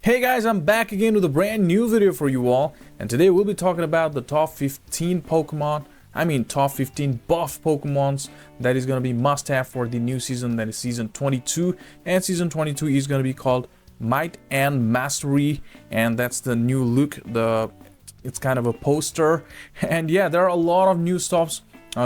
Hey guys, I'm back again with a brand new video for you all, and today we'll be talking about the top 15 Pokemon, top 15 buff Pokemons that is going to be must-have for the new season, that is season 22, and season 22 is going to be called Might and Mastery, and that's the new look. It's kind of a poster, and yeah, there are a lot of new stuffs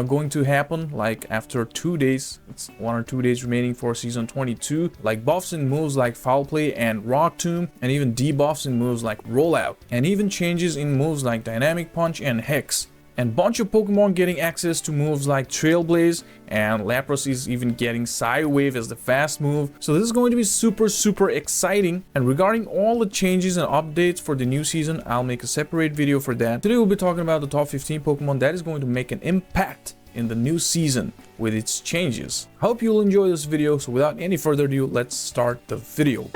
going to happen, like after 2 days. It's 1 or 2 days remaining for season 22, like buffs in moves like Foul Play and Rock Tomb, and even debuffs in moves like Rollout, and even changes in moves like Dynamic Punch and Hex. And bunch of Pokemon getting access to moves like Trailblaze, and LAPRAS is even getting Psy Wave as the fast move. So this is going to be super exciting. And regarding all the changes and updates for the new season, I'll make a separate video for that. Today we'll be talking about the top 15 Pokemon that is going to make an impact in the new season with its changes. Hope you'll enjoy this video, so without any further ado, let's start the video.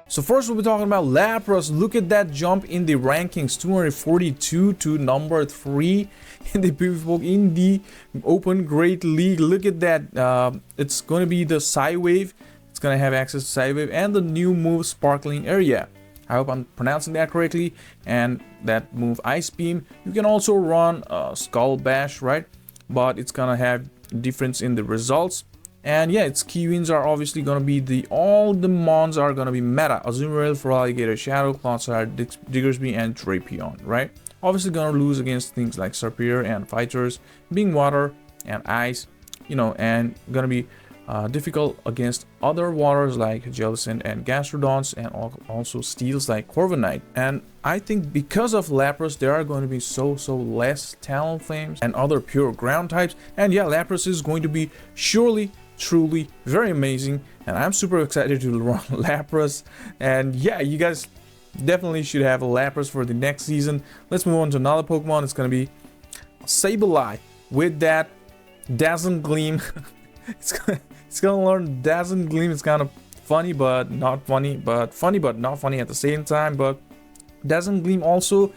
So first we'll be talking about LAPRAS. Look at that jump in the rankings, 242 to number 3 in the Open Great League. Look at that. It's going to be the Psy Wave. It's going to have access to Psy Wave and the new move Sparkling Area. I hope I'm pronouncing that correctly. And that move Ice Beam. You can also run Skull Bash, right? But it's going to have difference in the results. And yeah, its key wins are obviously going to be all the mons are going to be meta. Azumarill, Feraligatr, Shadow, Clodsire, Diggersby, and Drapion, right? Obviously going to lose against things like Serperior and Fighters, being water and ice, and going to be difficult against other waters like Jellicent and Gastrodons, and also steels like Corviknight. And I think because of LAPRAS, there are going to be so less Talonflames and other pure ground types. And yeah, LAPRAS is going to be truly very amazing, and I'm super excited to run LAPRAS. And yeah, you guys definitely should have a LAPRAS for the next season. Let's move on to another Pokemon. It's gonna be SABLEYE with that Dazzling Gleam. it's gonna learn Dazzling Gleam. It's kind of funny but not funny, but funny but not funny at the same time. But Dazzling Gleam also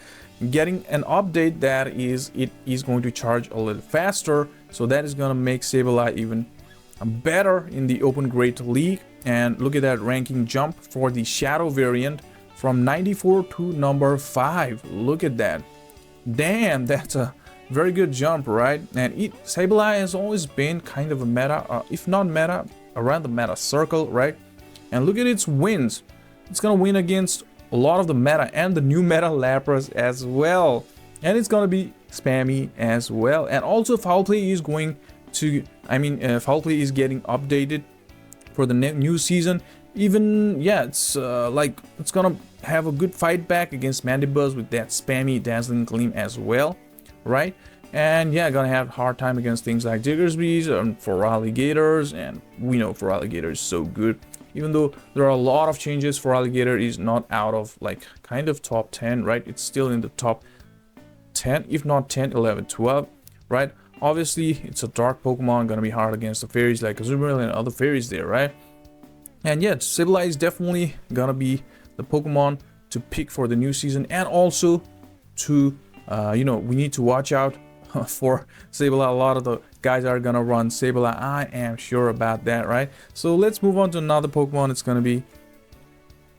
getting an update that it is going to charge a little faster, so that is gonna make SABLEYE even better in the Open Great League. And look at that ranking jump for the Shadow variant from 94 to number 5. Look at that. Damn, that's a very good jump, right? And SABLEYE has always been kind of a meta, if not meta, around the meta circle, right? And look at its wins. It's gonna win against a lot of the meta and the new meta LAPRAS as well, and it's gonna be spammy as well. And also Foul Play is going to, Foul Play is getting updated for the new season. Even yeah, it's gonna have a good fight back against Mandibuzz with that spammy Dazzling Gleam as well, right? And yeah, gonna have a hard time against things like Diggersbys and Feraligatrs, and we know Feraligatr is so good. Even though there are a lot of changes, Feraligatr is not out of kind of top 10, right? It's still in the top 10, if not 10, 11, 12, right? Obviously, it's a dark Pokemon, gonna be hard against the fairies like Azumarill and other fairies there, right? And yeah, SABLEYE is definitely gonna be the Pokemon to pick for the new season, and also to, we need to watch out for SABLEYE. A lot of the guys are gonna run SABLEYE. I am sure about that, right? So let's move on to another Pokemon. It's gonna be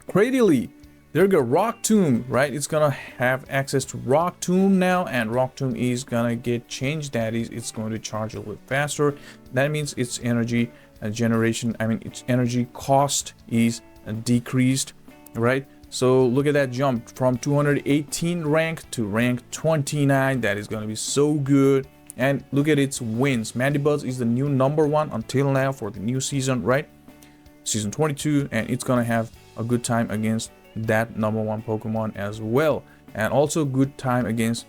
CRADILY. There you go, Rock Tomb, right? It's gonna have access to Rock Tomb now, and Rock Tomb is gonna get changed. That is, it's going to charge a little faster. That means its energy generation, its energy cost is decreased, right? So look at that jump from 218 rank to rank 29. That is gonna be so good. And look at its wins. Mandibuzz is the new number 1 until now for the new season, right? Season 22, and it's gonna have a good time against that number 1 Pokemon as well, and also good time against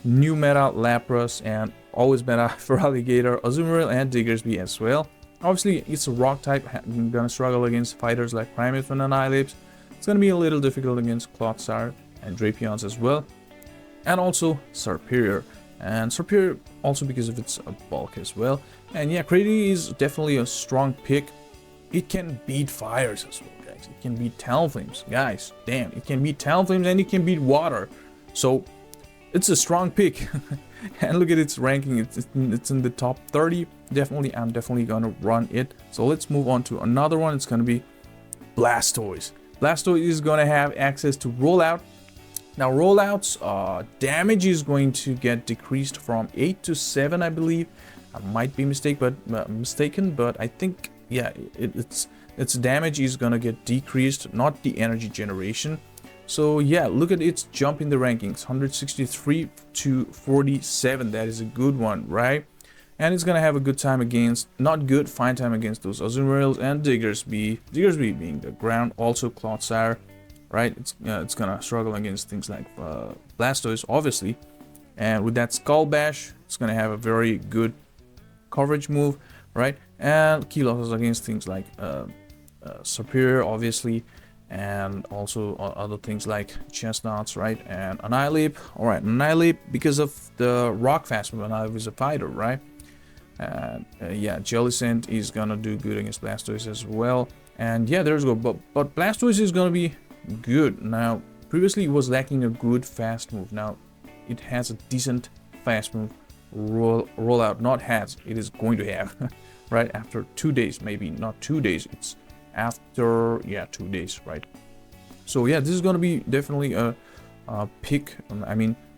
new meta LAPRAS and always meta Feraligatr, Azumarill, and Diggersby as well. Obviously, it's a rock type, gonna struggle against fighters like Primeape and Annihilape. It's gonna be a little difficult against Clodsire and Drapions as well, and also Serperior. And Serperior also because of its bulk as well. And yeah, CRADILY is definitely a strong pick. It can beat fires as well. It can beat Talonflames, guys. Damn, it can beat Talonflames, and it can beat water. So it's a strong pick. And look at its ranking. It's in the top 30 I'm definitely gonna run it. So let's move on to another one. It's gonna be Blastoise. Blastoise is gonna have access to rollout. Now rollouts damage is going to get decreased from 8 to 7, I believe. I might be mistaken, but I think, yeah, its damage is gonna get decreased, not the energy generation. So yeah, look at its jump in the rankings, 163 to 47. That is a good one, right? And it's gonna have a good time against, not good, fine time against those Azumarill and Diggersby. Diggersby being the ground, also Clodsire, right? It's gonna struggle against things like Blastoise, obviously. And with that Skull Bash, it's gonna have a very good coverage move, right? And key losses against things like Superior, obviously, and also other things like Chestnuts, right? And Annihilate. All right, Annihilate, because of the rock fast move, Annihilate is a fighter, right? And yeah, Jellicent is gonna do good against Blastoise as well. And yeah, there's go. But Blastoise is gonna be good. Now, previously it was lacking a good fast move. Now it has a decent fast move rollout. Not has, it is going to have right after 2 days, maybe not 2 days. It's after, yeah, 2 days, right? So yeah, this is gonna be definitely a pick.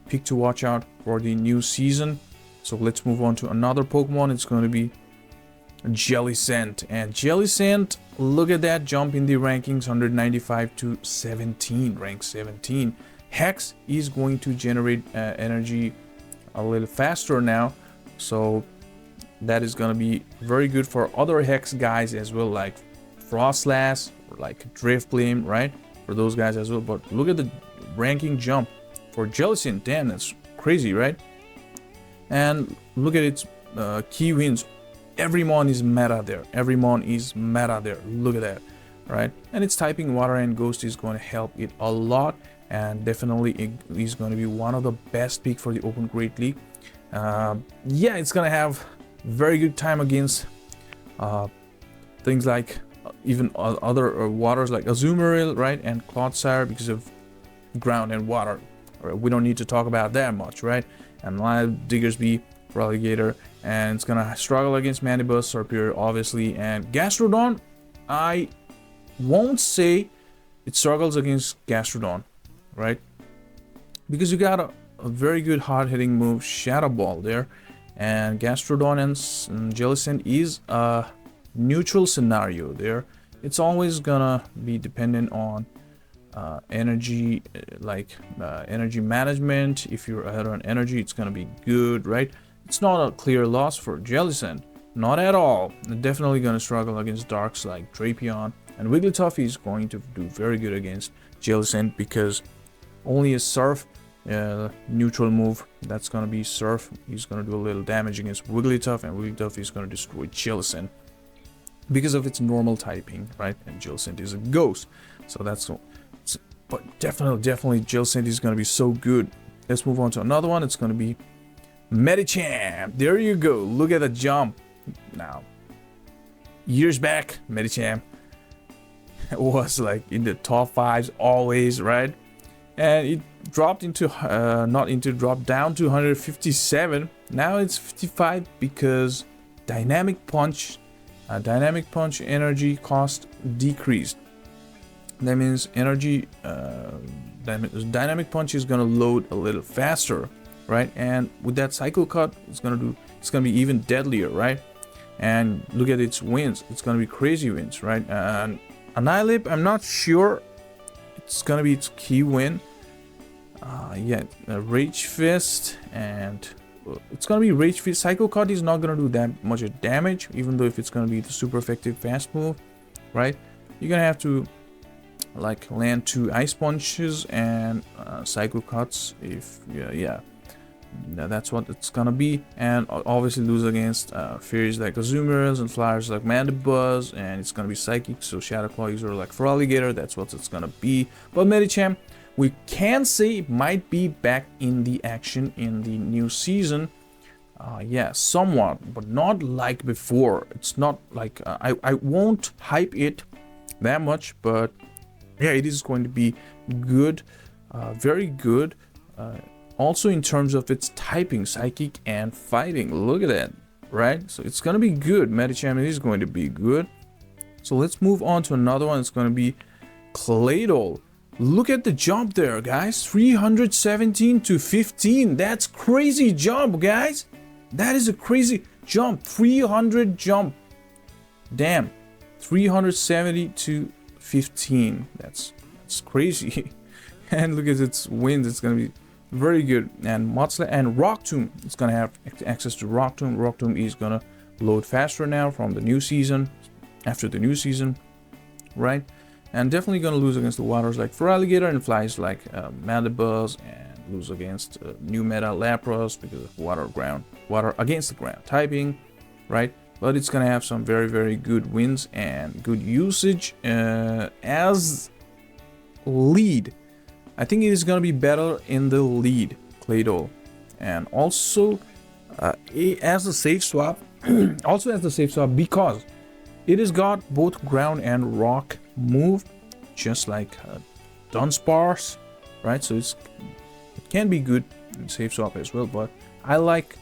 Pick to watch out for the new season. So let's move on to another Pokemon. It's going to be Jellicent. And Jellicent, look at that jump in the rankings, 195 to 17, rank 17. Hex is going to generate energy a little faster now. So that is going to be very good for other Hex guys as well, like Frostlass or like Driftblim, right? For those guys as well. But look at the ranking jump for Jellicent. Damn, that's crazy, right? And look at its key wins. Everyone is meta there. Everyone is meta there. Look at that, right? And its typing Water and Ghost is going to help it a lot. And definitely it is going to be one of the best pick for the Open Great League. Yeah, it's going to have very good time against things like even other waters like Azumarill, right? And Clodsire, because of ground and water. We don't need to talk about that much, right? And Live Diggersby for Alligator, and it's gonna struggle against Mandibus, Serperior, obviously, and Gastrodon. I won't say it struggles against Gastrodon, right? Because you got a very good hard-hitting move, Shadow Ball there, and Gastrodon and Jellicent is a neutral scenario there. It's always gonna be dependent on energy, energy management. If you're ahead on energy, it's gonna be good, right? It's not a clear loss for Jellicent, not at all. They're definitely gonna struggle against darks like Drapion, and Wigglytuff is going to do very good against Jellicent because only a Surf neutral move, that's gonna be Surf, is gonna do a little damage against Wigglytuff, and Wigglytuff is gonna destroy Jellicent because of its normal typing, right? And Jellicent is a ghost, so that's so. But definitely Jellicent is going to be so good. Let's move on to another one. It's going to be Medicham. There you go. Look at the jump. Now, years back, Medicham was like in the top 5s always, right? And it dropped into, dropped down to 157. Now it's 55 because Dynamic Punch energy cost decreased. That means energy Dynamic Punch is gonna load a little faster, right? And with that Psycho Cut, it's gonna be even deadlier, right? And look at its wins. It's gonna be crazy wins, right? And Annihilate, I'm not sure it's gonna be its key win. Yeah, Rage Fist, and it's gonna be Rage Fist. Psycho Cut is not gonna do that much damage, even though if it's gonna be the super effective fast move, right? You're gonna have to like land 2 Ice Punches and Psycho Cuts. If yeah, that's what it's gonna be. And obviously lose against fairies like Azumarill and flyers like Mandibuzz, and it's gonna be Psychic, so Shadow Claw user like for Alligator, that's what it's gonna be. But Medicham, we can say it might be back in the action in the new season. Yeah, somewhat, but not like before. It's not like I won't hype it that much, but yeah, it is going to be good, very good. Also in terms of its typing, Psychic and Fighting. Look at that. right? So it's gonna be good. Medicham is going to be good. So let's move on to another one. It's gonna be CLAYDOL. Look at the jump there, guys. 317 to 15. That's crazy jump, guys. That is a crazy jump. 300 jump. Damn. 370 to 15. That's crazy. And look at its wins. It's gonna be very good. And Motsla and Rock Tomb. It's gonna have access to Rock Tomb. Rock Tomb is gonna load faster now from the new season. After the new season, right? And definitely gonna lose against the waters like Feraligatr and flies like Malibus, and lose against new meta LAPRAS because of water against the ground typing, right? But it's gonna have some very good wins and good usage as lead. I think it is gonna be better in the lead, CLAYDOL, and also as a safe swap, also as the safe swap because it has got both ground and rock move, just like Dunsparce, right? So it can be good in safe swap as well. But I like,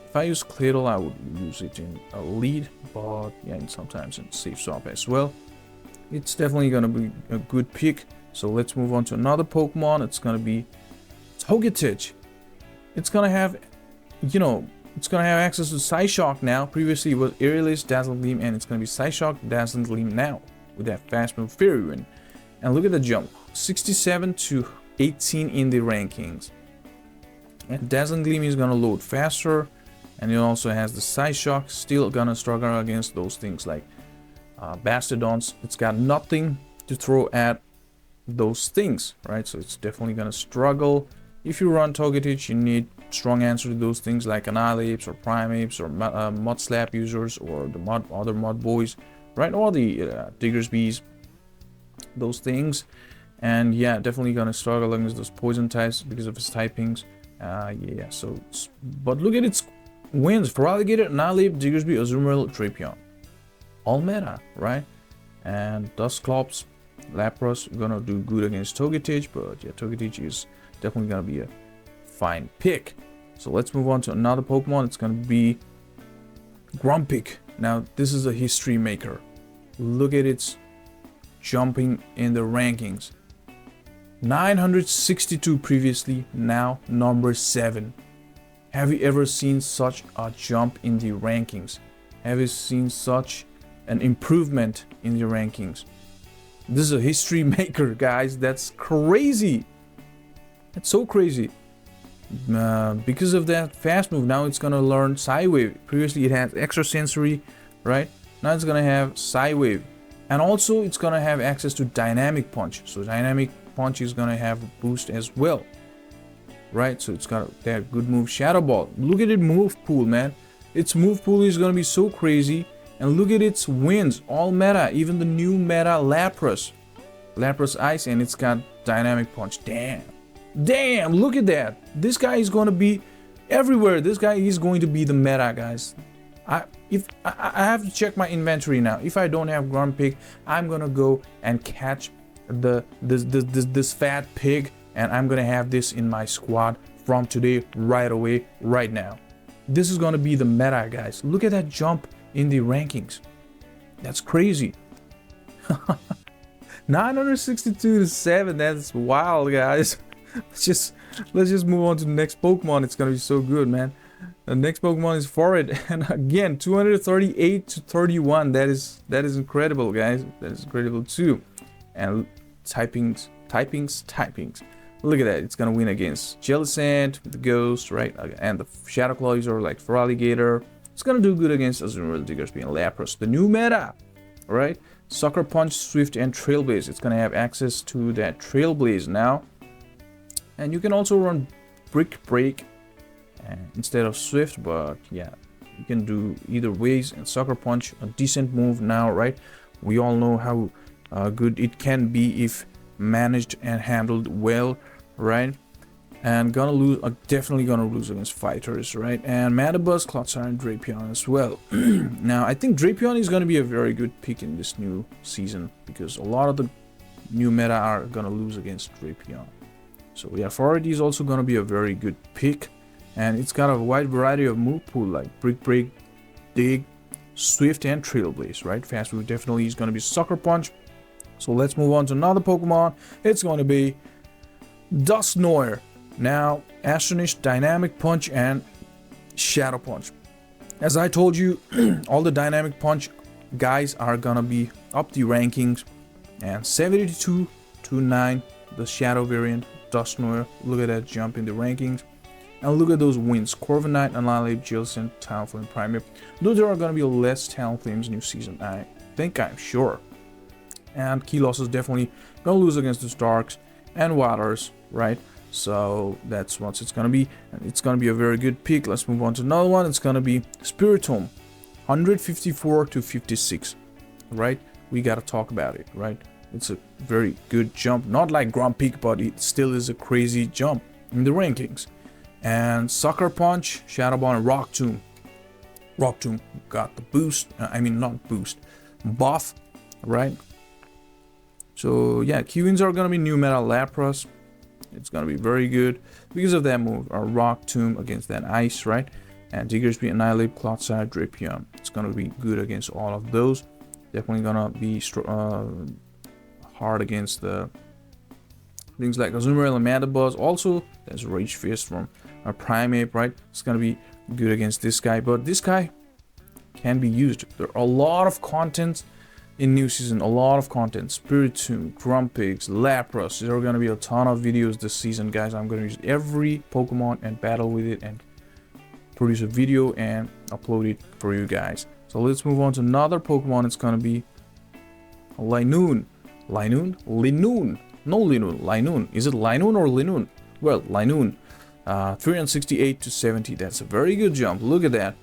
if I use CLAYDOL, I would use it in a lead, but yeah, and sometimes in safe swap as well. It's definitely gonna be a good pick. So let's move on to another Pokemon. It's gonna be TOGETIC. It's gonna have, you know, it's gonna have access to Psyshock now. Previously it was Aerialist, Dazzling Gleam, and it's gonna be Psyshock, Dazzling Gleam now with that fast move Fairy Wind. And look at the jump, 67 to 18 in the rankings. And Dazzling Gleam is gonna load faster, and it also has the Psyshock. Still gonna struggle against those things like Bastodons. It's got nothing to throw at those things, right? So it's definitely gonna struggle. If you run TOGETIC, you need strong answer to those things like Annihilates or Primeapes or Mud Slap users or the other Mud Boys, right? Or the Diggersbees, those things. And yeah, definitely gonna struggle against those poison types because of its typings. Yeah, so but look at its wins: Feraligatr, Annihilate, Diggersby, Azumarill, Drapion. All meta, right? And DUSCLOPS, LAPRAS gonna do good against TOGETIC, but yeah, TOGETIC is definitely gonna be a fine pick. So let's move on to another Pokemon. It's gonna be GRUMPIG. Now this is a history maker. Look at its jumping in the rankings. 962 previously, now number 7. Have you ever seen such a jump in the rankings? Have you seen such an improvement in the rankings? This is a history maker, guys. That's crazy. That's so crazy. Because of that fast move, now it's gonna learn Psywave. Previously it had extrasensory, right? Now it's gonna have Psywave, and also it's gonna have access to Dynamic Punch. So Dynamic Punch is gonna have a boost as well, right? So it's got that good move, Shadow Ball. Look at it move pool, man. Its move pool is gonna be so crazy, and look at its wins, all meta, even the new meta Lapras Ice, and it's got Dynamic Punch. Damn, look at that. This guy is going to be everywhere. This guy is going to be the meta, guys. I have to check my inventory now. If I don't have GRUMPIG, I'm going to go and catch this fat pig, and I'm going to have this in my squad from today, right away, right now. This is going to be the meta, guys. Look at that jump in the rankings. That's crazy. 962 to 7. That's wild, guys. Let's just move on to the next Pokemon. It's gonna be so good, man. The next Pokemon is FURRET, and again 238 to 31. That is incredible, guys. That is incredible too. And typings. Look at that. It's gonna win against Jellicent, the Ghost, right? And the Shadow Claw user like Feraligatr. It's gonna do good against Azumarill, Diggersby, and Lapras. The new meta, right? Sucker Punch, Swift, and Trailblaze. It's gonna have access to that Trailblaze now. And you can also run Brick Break instead of Swift, but yeah, you can do either ways. And Sucker Punch, a decent move now, right? We all know how good it can be if managed and handled well, right? And definitely gonna lose against fighters, right? And Malibus, Clodsire, and Drapion as well. Now I think Drapion is gonna be a very good pick in this new season because a lot of the new meta are gonna lose against Drapion. So yeah, FURRET is also going to be a very good pick, and it's got a wide variety of move pool like Brick Break, Dig, Swift, and Trailblaze, right? Fast move definitely is going to be Sucker Punch. So let's move on to another Pokemon. It's going to be DUSKNOIR. Now, Astonish, Dynamic Punch, and Shadow Punch. As I told you, all the Dynamic Punch guys are gonna be up the rankings, and 72 to 9, the Shadow variant, DUSKNOIR. Look at that jump in the rankings, and look at those wins: Corviknight, Annihilate, Jellicent, Talonflame, Primeape. Though there are gonna be less Talonflames new season, I'm sure. And Kilos is definitely gonna lose against the Starks and Waters, right? So that's what it's gonna be, and it's gonna be a very good pick. Let's move on to another one. It's gonna be Spiritomb, 154 to 56, right? We gotta talk about it, right? It's a very good jump, not like GRUMPIG, but it still is a crazy jump in the rankings. And Sucker Punch, Shadow Ball, and Rock Tomb. Rock Tomb got the boost, not boost, buff, right? So yeah, key wins are gonna be new meta Lapras. It's gonna be very good because of that move. Our Rock Tomb against that Ice, right? And Diggersby, Annihilate, Clodsire, Dripium. It's gonna be good against all of those. Definitely gonna be hard against the things like Azumarill and Mandibuzz. Also, there's Rage Fist from our Primeape, right? It's gonna be good against this guy, but this guy can be used. There are a lot of content in new season, a lot of content. Spiritomb, Grumpigs, Lapras. There are gonna be a ton of videos this season, guys. I'm gonna use every Pokemon and battle with it and produce a video and upload it for you guys. So let's move on to another Pokemon. It's gonna be LINOON. LINOON. No, LINOON. Is it LINOON or LINOON? Well, LINOON. 368 to 70. That's a very good jump. Look at that.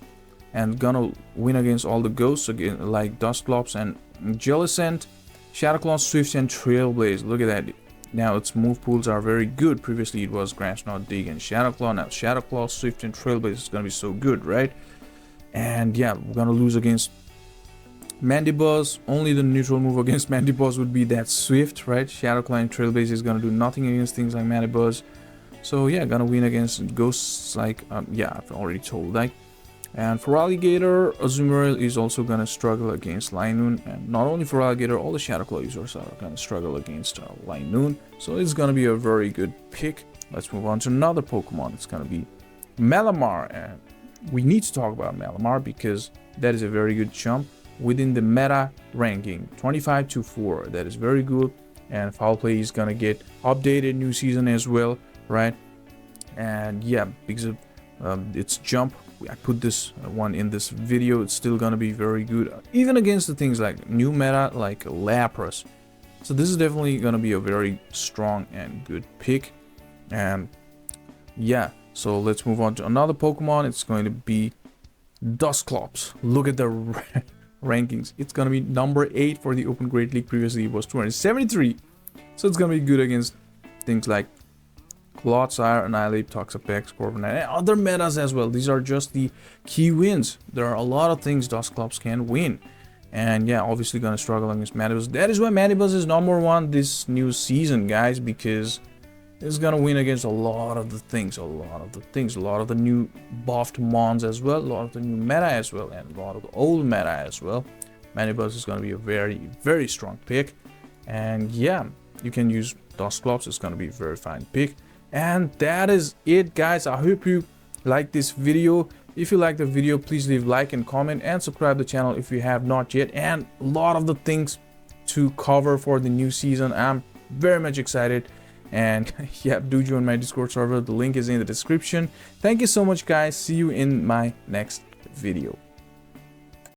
And gonna win against all the ghosts again, like DUSCLOPS and Jellicent, Shadow Claw, Swift, and Trailblaze. Look at that. Now its move pools are very good. Previously it was Grass Knot, Dig, and Shadow Claw. Now Shadow Claw, Swift, and Trailblaze is gonna be so good, right? And yeah, we're gonna lose against Mandibuzz. Only the neutral move against Mandibuzz would be that Swift, right? Shadow Claw and Trailblaze is gonna do nothing against things like Mandibuzz. So yeah, gonna win against ghosts like yeah, I've already told that. And for Alligator, Azumarill is also gonna struggle against LINOON, and not only for Alligator, all the Shadow Claw users are gonna struggle against LINOON. So it's gonna be a very good pick. Let's move on to another Pokemon. It's gonna be MALAMAR, and we need to talk about MALAMAR because that is a very good jump within the meta ranking, 25 to 4. That is very good, and Foul Play is gonna get updated new season as well, right? And yeah, because of its jump, I put this one in this video. It's still gonna be very good, even against the things like new meta like Lapras. So this is definitely gonna be a very strong and good pick. And yeah, so let's move on to another Pokemon. It's going to be DUSCLOPS. Look at the rankings. It's gonna be number 8 for the Open Great League. Previously it was 273. So it's gonna be good against things like Clodsire, Annihilate, Toxapex, Corviknight, and other metas as well. These are just the key wins. There are a lot of things DUSCLOPS can win. And yeah, obviously gonna struggle against Mandibuzz. That is why Mandibuzz is number 1 this new season, guys, because it's gonna win against a lot of the things, a lot of the new buffed mons as well, a lot of the new meta as well, and a lot of the old meta as well. Mandibuzz is gonna be a very, very strong pick. And yeah, you can use DUSCLOPS. It's gonna be a very fine pick. And that is it, guys. I hope you like this video. If you like the video, please leave like and comment and subscribe to the channel if you have not yet. And a lot of the things to cover for the new season. I'm very much excited. And yeah, do join my Discord server. The link is in the description. Thank you so much, guys. See you in my next video.